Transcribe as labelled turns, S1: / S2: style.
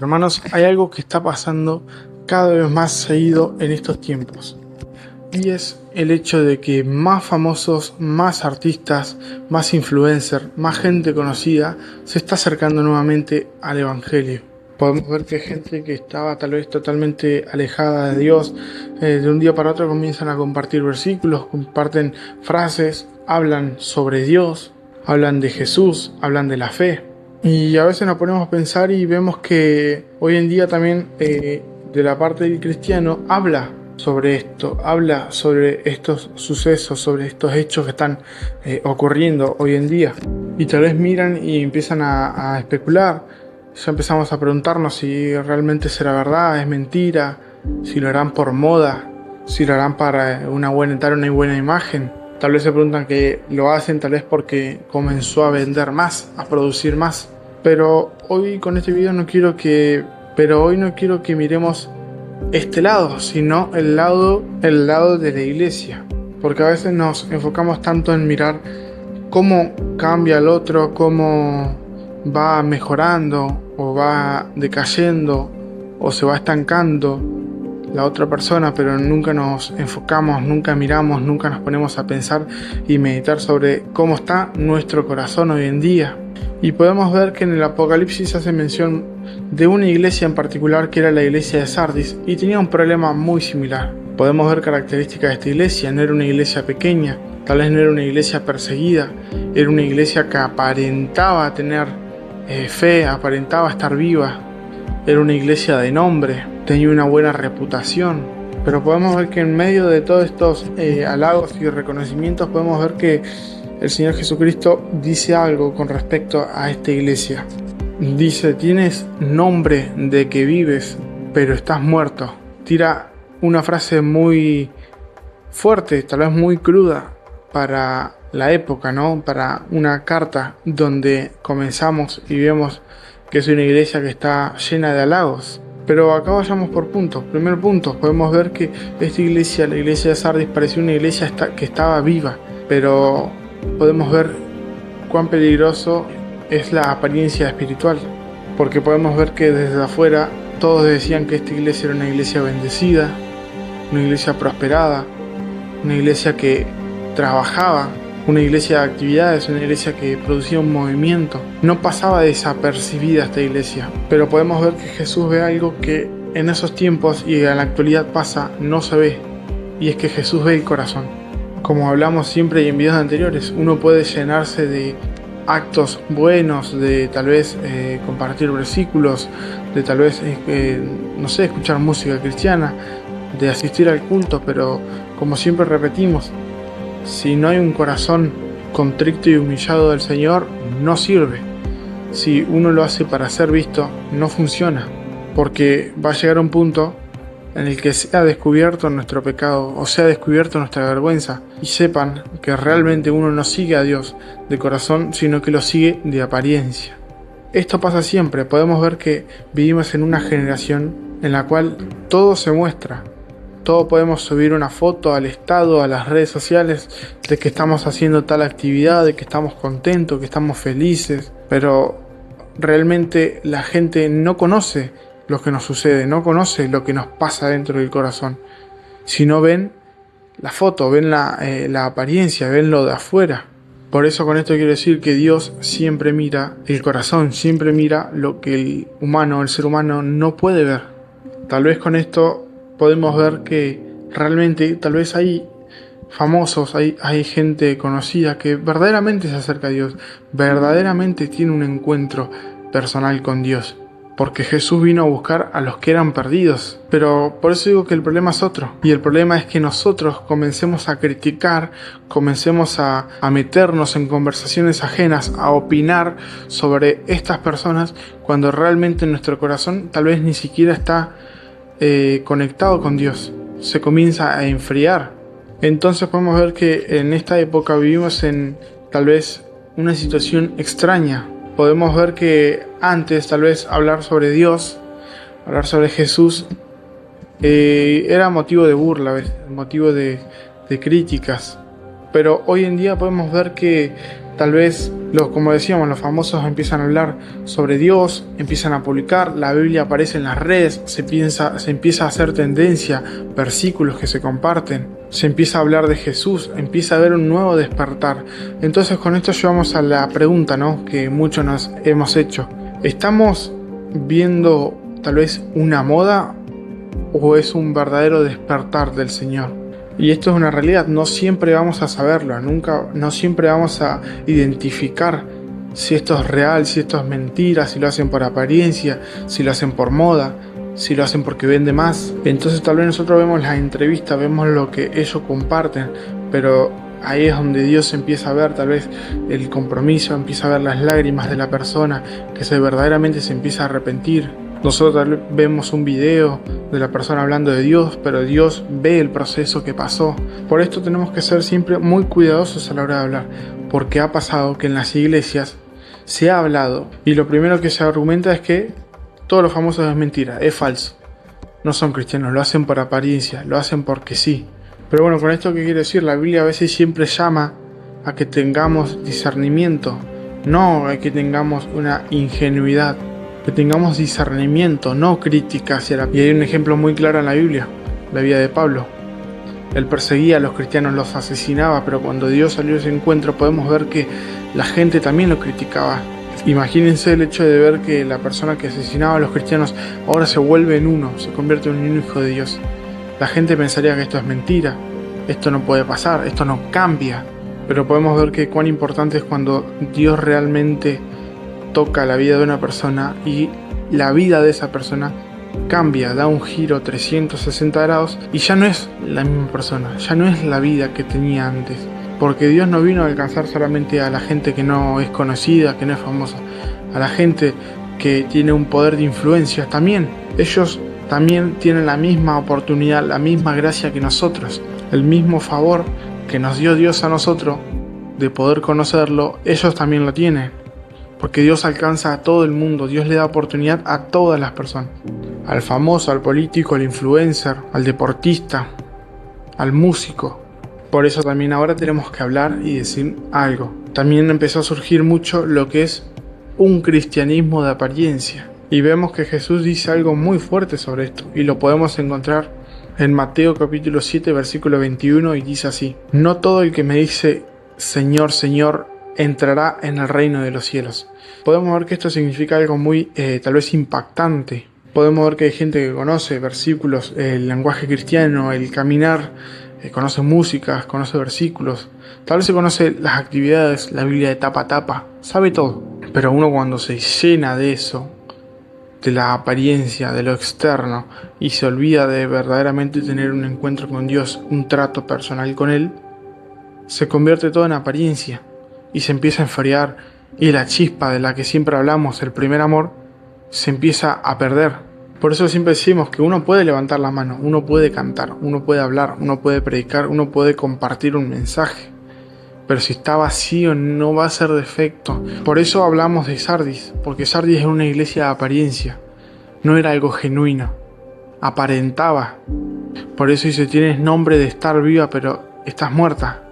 S1: Hermanos, hay algo que está pasando cada vez más seguido en estos tiempos. Y es el hecho de que más famosos, más artistas, más influencers, más gente conocida se está acercando nuevamente al Evangelio. Podemos ver que gente que estaba tal vez totalmente alejada de Dios, de un día para otro comienzan a compartir versículos, comparten frases, hablan sobre Dios, hablan de Jesús, hablan de la fe. Y a veces nos ponemos a pensar y vemos que hoy en día también de la parte del cristiano habla sobre esto, habla sobre estos sucesos, sobre estos hechos que están ocurriendo hoy en día. Y tal vez miran y empiezan a especular. Ya empezamos a preguntarnos si realmente será verdad, es mentira, si lo harán por moda, si lo harán para dar una buena imagen. Tal vez se preguntan que lo hacen tal vez porque comenzó a vender más, a producir más. Pero hoy con este video no quiero que miremos este lado, sino el lado de la iglesia. Porque a veces nos enfocamos tanto en mirar cómo cambia el otro, cómo va mejorando o va decayendo o se va estancando la otra persona, pero nunca nos enfocamos, nunca miramos, nunca nos ponemos a pensar y meditar sobre cómo está nuestro corazón hoy en día. Y podemos ver que en el Apocalipsis hace mención de una iglesia en particular que era la iglesia de Sardis y tenía un problema muy similar. Podemos ver características de esta iglesia, no era una iglesia pequeña, tal vez no era una iglesia perseguida, era una iglesia que aparentaba tener fe, aparentaba estar viva, era una iglesia de nombre, tenía una buena reputación, pero podemos ver que en medio de todos estos halagos y reconocimientos podemos ver que el Señor Jesucristo dice algo con respecto a esta iglesia. Dice, tienes nombre de que vives, pero estás muerto. Tira una frase muy fuerte, tal vez muy cruda para la época, ¿no? Para una carta donde comenzamos y vemos que es una iglesia que está llena de halagos. Pero acá vayamos por puntos. Primer punto, podemos ver que esta iglesia, la iglesia de Sardis, parecía una iglesia que estaba viva, pero podemos ver cuán peligroso es la apariencia espiritual, porque podemos ver que desde afuera todos decían que esta iglesia era una iglesia bendecida, una iglesia prosperada, una iglesia que trabajaba, una iglesia de actividades, una iglesia que producía un movimiento. No pasaba desapercibida esta iglesia, pero podemos ver que Jesús ve algo que en esos tiempos y en la actualidad pasa, no se ve, y es que Jesús ve el corazón. Como hablamos siempre y en videos anteriores, uno puede llenarse de actos buenos, de tal vez compartir versículos, de tal vez, escuchar música cristiana, de asistir al culto, pero como siempre repetimos, si no hay un corazón contrito y humillado del Señor, no sirve. Si uno lo hace para ser visto, no funciona, porque va a llegar un punto en el que sea descubierto nuestro pecado o sea descubierto nuestra vergüenza y sepan que realmente uno no sigue a Dios de corazón, sino que lo sigue de apariencia. Esto pasa siempre. Podemos ver que vivimos en una generación en la cual todo se muestra. Todo podemos subir una foto al estado, a las redes sociales, de que estamos haciendo tal actividad, de que estamos contentos, que estamos felices, pero realmente la gente no conoce lo que nos sucede, no conoce lo que nos pasa dentro del corazón. Si no ven la foto, ven la apariencia, ven lo de afuera. Por eso con esto quiero decir que Dios siempre mira el corazón, siempre mira lo que el ser humano no puede ver. Tal vez con esto podemos ver que realmente tal vez hay famosos, hay gente conocida que verdaderamente se acerca a Dios, verdaderamente tiene un encuentro personal con Dios. Porque Jesús vino a buscar a los que eran perdidos. Pero por eso digo que el problema es otro. Y el problema es que nosotros comencemos a criticar, comencemos a meternos en conversaciones ajenas, a opinar sobre estas personas, cuando realmente nuestro corazón tal vez ni siquiera está conectado con Dios. Se comienza a enfriar. Entonces podemos ver que en esta época vivimos en tal vez una situación extraña. Podemos ver que antes tal vez hablar sobre Dios, hablar sobre Jesús, era motivo de burla, motivo de críticas. Pero hoy en día podemos ver que Tal vez, como decíamos, los famosos empiezan a hablar sobre Dios, empiezan a publicar, la Biblia aparece en las redes, se empieza a hacer tendencia, versículos que se comparten, se empieza a hablar de Jesús, empieza a haber un nuevo despertar. Entonces con esto llevamos a la pregunta, ¿no?, que muchos nos hemos hecho. ¿Estamos viendo tal vez una moda o es un verdadero despertar del Señor? Y esto es una realidad, no siempre vamos a saberlo, no siempre vamos a identificar si esto es real, si esto es mentira, si lo hacen por apariencia, si lo hacen por moda, si lo hacen porque vende más. Entonces tal vez nosotros vemos las entrevistas, vemos lo que ellos comparten, pero ahí es donde Dios empieza a ver tal vez el compromiso, empieza a ver las lágrimas de la persona, que verdaderamente se empieza a arrepentir. Nosotros tal vez vemos un video de la persona hablando de Dios, pero Dios ve el proceso que pasó. Por esto tenemos que ser siempre muy cuidadosos a la hora de hablar, porque ha pasado que en las iglesias se ha hablado y lo primero que se argumenta es que todos los famosos es mentira, es falso. No son cristianos, lo hacen por apariencia, lo hacen porque sí. Pero bueno, con esto, ¿qué quiere decir? La Biblia a veces siempre llama a que tengamos discernimiento, no a que tengamos una ingenuidad. Que tengamos discernimiento, no crítica hacia la... Y hay un ejemplo muy claro en la Biblia, la vida de Pablo. Él perseguía a los cristianos, los asesinaba, pero cuando Dios salió a ese encuentro podemos ver que la gente también lo criticaba. Imagínense el hecho de ver que la persona que asesinaba a los cristianos ahora se vuelve en uno, se convierte en un hijo de Dios. La gente pensaría que esto es mentira, esto no puede pasar, esto no cambia. Pero podemos ver que cuán importante es cuando Dios realmente toca la vida de una persona y la vida de esa persona cambia, da un giro 360 grados y ya no es la misma persona, ya no es la vida que tenía antes, porque Dios no vino a alcanzar solamente a la gente que no es conocida, que no es famosa, a la gente que tiene un poder de influencia. También ellos también tienen la misma oportunidad, la misma gracia que nosotros, el mismo favor que nos dio Dios a nosotros de poder conocerlo, ellos también lo tienen. Porque Dios alcanza a todo el mundo, Dios le da oportunidad a todas las personas. Al famoso, al político, al influencer, al deportista, al músico. Por eso también ahora tenemos que hablar y decir algo. También empezó a surgir mucho lo que es un cristianismo de apariencia. Y vemos que Jesús dice algo muy fuerte sobre esto. Y lo podemos encontrar en Mateo capítulo 7, versículo 21, y dice así: no todo el que me dice Señor, Señor, entrará en el reino de los cielos. Podemos ver que esto significa algo muy tal vez impactante. Podemos ver que hay gente que conoce versículos, el lenguaje cristiano, el caminar, conoce músicas, conoce versículos, tal vez se conoce las actividades, la Biblia de tapa a tapa, sabe todo. Pero uno cuando se llena de eso, de la apariencia, de lo externo, y se olvida de verdaderamente tener un encuentro con Dios, un trato personal con Él, se convierte todo en apariencia. Y se empieza a enfriar, y la chispa de la que siempre hablamos, el primer amor, se empieza a perder. Por eso siempre decimos que uno puede levantar la mano, uno puede cantar, uno puede hablar, uno puede predicar, uno puede compartir un mensaje, pero si está vacío no va a ser de efecto. Por eso hablamos de Sardis, porque Sardis es una iglesia de apariencia, no era algo genuino, aparentaba. Por eso dice: tienes nombre de estar viva, pero estás muerta.